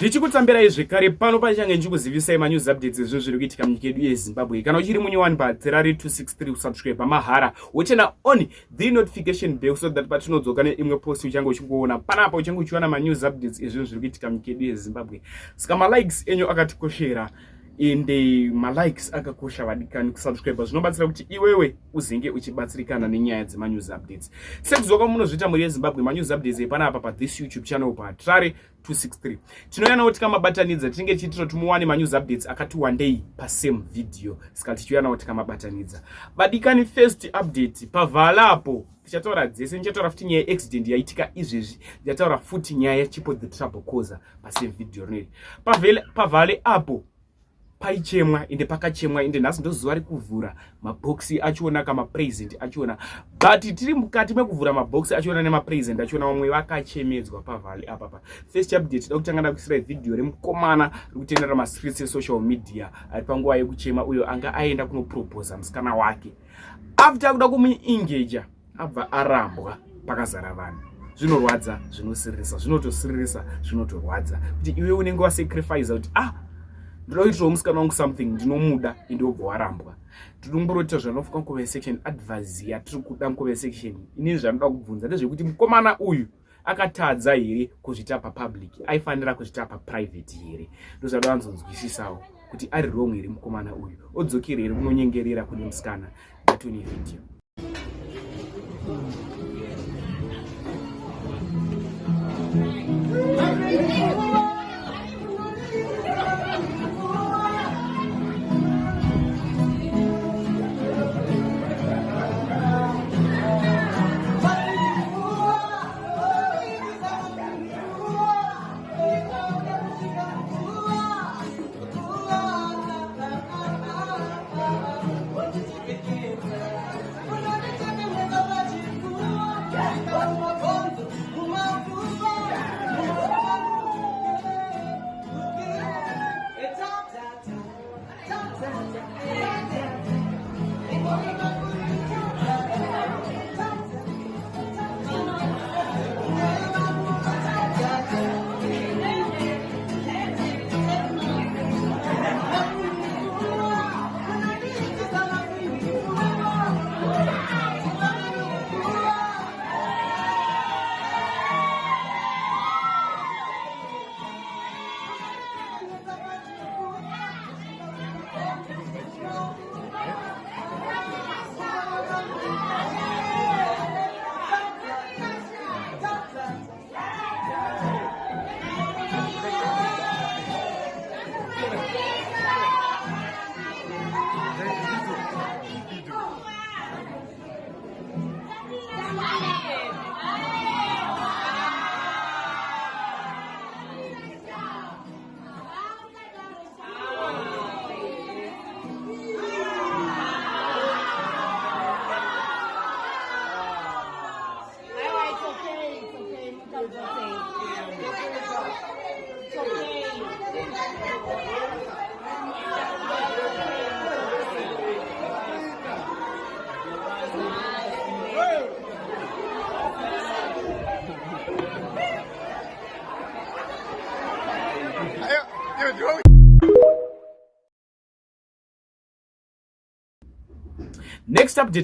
Ndichikutsambirai zvekare pano pachange ndichikuzivisai manews updates ezvinhu zviri kuitika munyika yedu yeZimbabwe. Kana uchiri munyowani paTerari 263 kusubscribe mahara, wochena on the notification bell so that patinodzoka neimwe post uchange uchingoona panapa uchange uchiwana manews updates ezvinhu zviri kuitika munyika yedu yeZimbabwe. Saka malikes enyu akatikoshera ende malikes akakosha vadikani kusubscribe zvinobatsira kuti iwewe uzenge uchibatsirikana nenyaya dzemanews updates. Sekuzoka munozviita muri yeZimbabwe, manews updates epanapa pa this YouTube channel pa Trare 263. Tinoyana kuti kama batanidza tinenge chitiro tumuwane manews updates akati one day pa same video. Saka tichoyana kuti kama batanidza. Badikani first update pavalapo. Tichataura dzese, ndichataura futi nyaya accident yaitika izvezvi, ndichataura futi nyaya chipo the trouble causer pa same video rineri. Pavale apo paichemwa ende pakachemwa ende nhasi ndozuva rekuvhura maboxi achiona kama present achiona, but tiri mukati mekuvhura maboxi achiona nemapresent achiona vamwe vakachemedzwa pavhale apa. First update tinoda kutanga ndakuisira video remukomana rikutendera mascreens esocial media ari panguva yekuchema uyo anga aenda kunoproposa musikana wake. After kuda kumuengager abva arambwa pakazara vanhu. Zvinorwadza, zvinosiririsa, zvinotosiririsa, zvinotorwadza kuti iwe unenge wasacrifice kuti ndoitirawo musikana wangu something ndinomuda ende obva warambwa. Tinomboroita zvanofuka comment section advice yatiri kuda comment section. Inini zvanoda kubvunza ndezvekuti mukomana uyu akatadza here kuzviita papublic, aifanira kuzviita paprivate here? Ndozvada vanzonzwisisawo kuti ari wrong here mukomana uyu, odzokera here kunonyengerera kune musikana. Ngatoni video.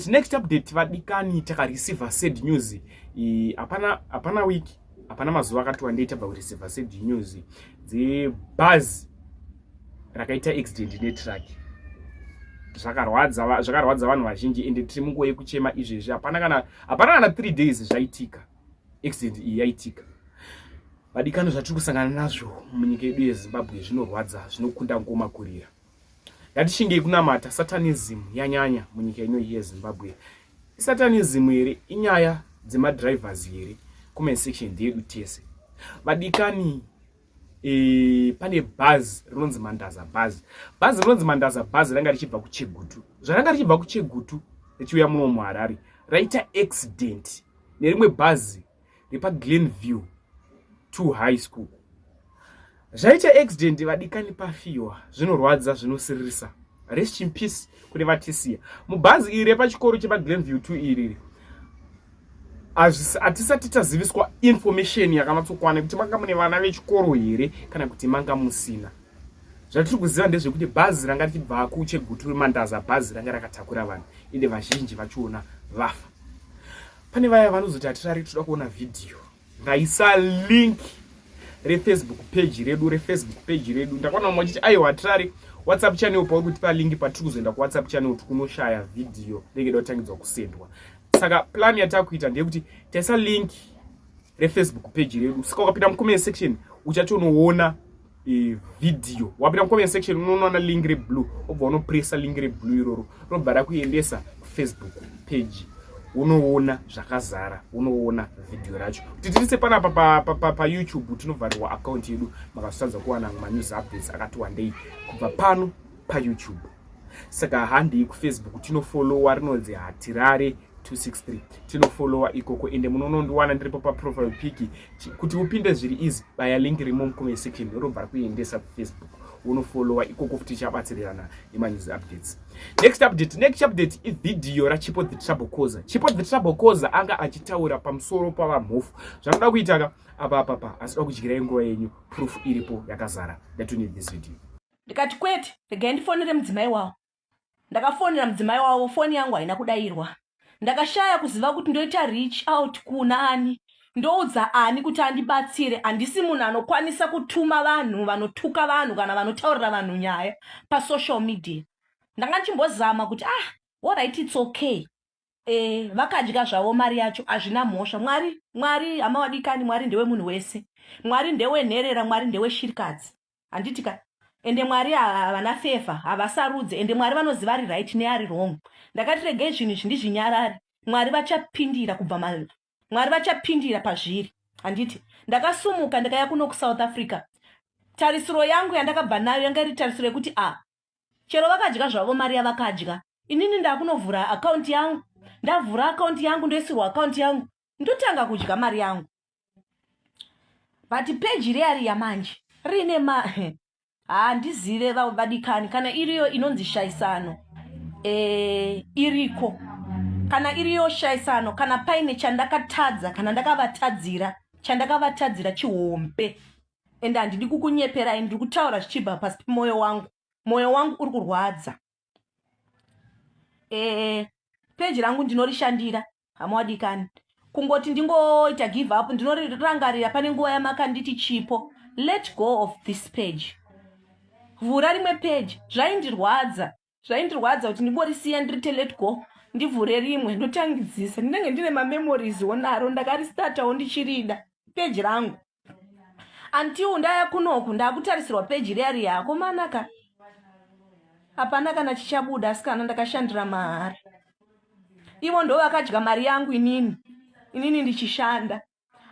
Next update vadikani takareceive sad news. Apana wiki, apana mazuva akati wandei tabva kureceive sad news dzebhazi rakaita accident netruck. Zvakarwadza vanhu vazhinji ende tiri munguva yekuchema izvezvi. Hapana kana 3 days zvaitika accident iyi yaitika. Vadikani zvatiri kusangana nazvo munyika yedu yeZimbabwe zvinorwadza, zvinokunda ngoma kurira. Ngatishinge kunamata satanism yanyanya munyika ino yeZimbabwe. Satanism here inyaya dzemadrivers here comment section yedu tese. Vadikani pane bhazi rinonzi Mandaza bhazi. Bhazi rinonzi Mandaza bhazi ranga richibva kuChegutu. Zvaranga richibva kuChegutu richiuya muno muHarare raita accident nerimwe bhazi repa Glenview 2 High School. Zvaita accident vadikani pafiwa, zvinorwadza, zvinosiririsa. Rest in peace kune vatisiya. Mubhazi iri pachikoro chepa Glenview 2 iri hatisati taziviswa information yakamatsokwana kuti manga mune vana vechikoro here kana kuti manga musina. Zvatiri kuziva ndezvekuti bhazi ranga richibva kuChegutu Mandaza, bhazi ranga rakatakura vanhu ende vazhinji vachiona vafa. Pane vaya vanozoti hatirari toda kuona vhidhiyo, ngaisa link refacebook page redu. Ndakaona mumwe achiti aiwa hatirari WhatsApp channel pauri kutipa link patiri kuzoenda kuWhatsApp channel kunoshaya vhidhiyo ringeda kutangidzwa kusendwa. Saka plan yatakuita ndeyekuti taisa link refacebook page redu. Saka ukapinda mucomment section uchatonoona video. Wapinda mucomment section unoona link reblue, obva unopressa link reblue iroro rinobva kuendesa Facebook page. Unoona zvakazara, unoona video racho. Kuti tirise panapa pa YouTube tinovharirwa account yedu makasatadza kuwana news updates akati wandei kubva pano pa YouTube. Saka handi kuFacebook tinofollowa rinonzi Hatirare 263. Tinofollowa ikoko ende munonondiwana ndiripo pa profile pic. Kuti upinde zviri easy baya link rimo mucomment section rinobva kuendesa kuFacebook. Unofollowa ikoko futi chabatsirirana news updates. Next update is video ra Chipo the Trouble Causer. Chipo the Trouble Causer anga achitaura pamusoro pavamhofu. Zvanoda kuita apa asida kudyira nguva yenyu, proof iripo yakazara. That we need this video. Ndikati kwete regai ndifonere mudzimai wawo. Ndakafonera mudzimai wawo, foni yangu haina kudayirwa. Ndakashaya kuziva kuti ndoita reach out kuna ani. Ndoudza ani kuti andibatsire. Handisi munhu anokwanisa kutuma vanhu vanotuka vanhu kana vanotaurira vanhu nyaya pa social media. Ndanga ndichimbozama kuti alright, it's okay. Vakadya zvavo mari yacho, hazvina mhosva. Mwari hama wadikani, Mwari ndewe munhu wese. Mwari ndewe nherera, Mwari ndewe shirikadzi. Handitika ende Mwari havana favor, havasarudze, ende Mwari vanoziva ari right neari wrong. Ndakati regei zvinhu zvindizvinyarare. Mwari vachapindira kubva mali. Mwari vachapindira pazviri. Handiti ndakasumuka ndakaya kuno kuSouth Africa. Tarisiro yangu yandakabva nayo yanga iri tarisiro yekuti chero vakadya zvavo mari yavakadya, inini ndakunovhura account yangu. Ndavhura account yangu, ndoisirwa account yangu, ndotanga kudya mari yangu. But page reari yamanje rine handizive vadikani kana iriyo inonzi Shaisano. Iriko kana iriyo Shaisano, kana paine chandakatadza kana ndakavatadzira chihombe. Ende handidi kukunyeperai, ndiri kutaura zvichibva pasi pemoyo wangu. Moyo wangu uri kurwadza. Page rangu ndinorishandira hama wadikani. Kungoti ndingoita give up, ndinorangarira pane nguva yamakanditi Chipo, let go of this page. Vhura rimwe page. Zvaindirwadza kuti ndingorisiya ndirite let go, ndivhure rimwe ndotangidzisa. Ndinenge ndine mamemories onaro, ndakaristatawo ndichirida page rangu. Until ndaya kunoku ndakutarisirwa page reari yako manaka. Hapana kana chichabuda, asi kana ndakashandira mahara. Ivo ndo vakadya mari yangu inini ndichishanda.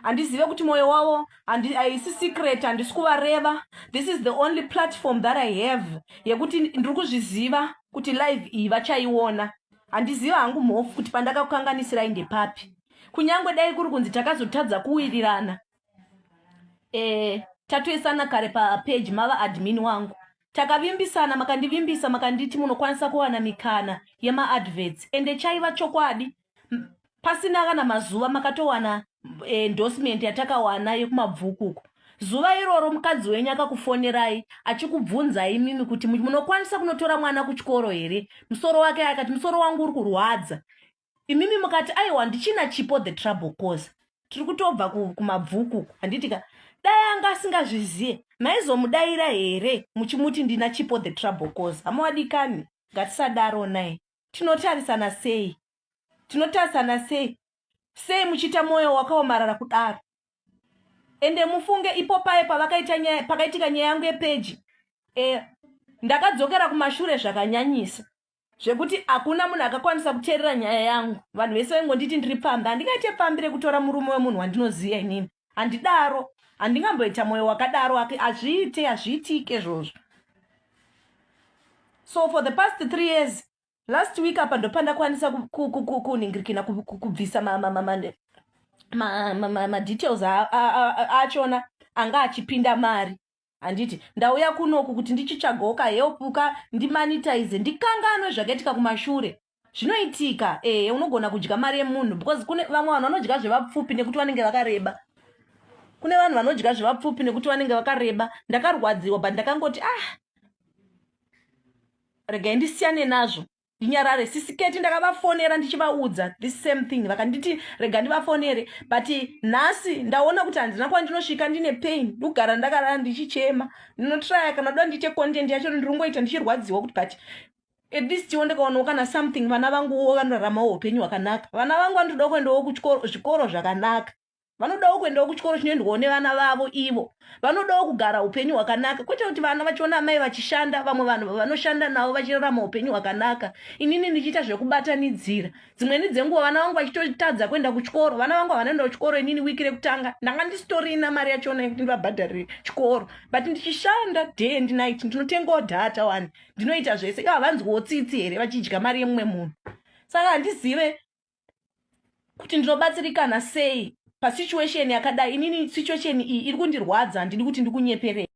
Handizive kuti moyo wavo haisi secret, handisi kuvareva. This is the only platform that I have yekuti ndiri kuzviziva kuti live iyi vachaiona. Handiziva hangu mhofu kuti pandakakukanganisirai ndepapi. Kunyangwe dai kuri kunzi takazotadza kuwirirana. Tatoisana kare pa page mava admin wangu. Takavimbisana, makandivimbisa, makanditi munokwanisa kuwana mikana yema adverts. Ende chaiva chokwadi. Pasina kana mazuva makatowana endorsement yatakawana yekumabvukuko. Zuva iroro mukadzi wenyu akakufonerai achikubvunzai mimi kuti munokwanisa kunotora mwana kuchikoro here. Musoro wake akati musoro wangu uri kurwadza. Imimi mukati aiwa ndichina Chipo the Trouble Causer. Tiri kutobva kumabvukuko. Handitika dai anga asingazvizive maizomudaira here muchimuti ndina Chipo the Trouble Causer. Hama wadikani, ngatisadaro naye. Tinotarisana sei? Sei muchita moyo wakaomarara kudaro? Ende mufunge ipo paye pakaitika nyaya yangu yepage. Ndakadzokera kumashure zvakanyanyisa. Zvekuti hakuna munhu akakwanisa kuteerera nyaya yangu. Vanhu vese vangonditi ndiri pamba. Handingaite pambire kutora murume wemunhu wandinoziva inini. Handidaro. Handingamboita moyo wakadaro, hazviitike zvozvo. So for the past 3 years, last week apa ndopanda kwanisa kuningirikina kubvisa ma details achona anga achipinda mari. Handiti ndauya kunoku kuti ndichitsvagoka helpuka ndimonetize ndikanganwe zvakaitika kumashure. zvinoitika unogona kudya mari yemunhu because kune vamwe vanhu vanodya zvevapfupi nekuti vanenge vakareba. Kune vanhu vanodya zvevapfupi nekuti vanenge vakareba. Ndakarwadziwa but ndakangoti regai ndisiyane nazvo ndinyarare. Sisiketi ndakavafonera ndichivaudza this same thing, vakanditi rega ndivafonere, but nhasi ndaona kuti handina kwandinosvika ndine pain ndogara ndakarara ndichichema. Ndinotraya kana doda ndiite content yacho ndirongoita ndichirwadziwa kuti but at least tiwo ndikaonawo kana something vana vanguwo vanoraramawo upenyu hwakanaka. Vana vangu vanotodawo kuendawo kuchikoro, zvikoro zvakanaka. Vanodawo kuendawo kuchikoro chinoendwawo nevana vavo ivo. Vanodawo kugara upenyu hwakanaka, kwete kuti vana vachiona amai vachishanda, vamwe vanhu vanoshanda navo vachirarama upenyu hwakanaka, inini ndichiita zvekubatanidzira. Dzimweni dzenguva vana vangu vachitotadza kuenda kuchikoro, vana vangu havanoenda kuchikoro inini wiki rekutanga ndanga ndisitorina mari yachona yekuti ndivabhadharire chikoro, but ndichishanda day and night, ndinotengawo dhata wani, ndinoita zvese. Ivo havanzwiwo tsitsi here vachidya mari yemumwe munhu. Saka handizive kuti ndinobatsirikana sei pasituation yakadai. Inini situation iyi iri kundirwadza, handidi kuti ndikunyepere.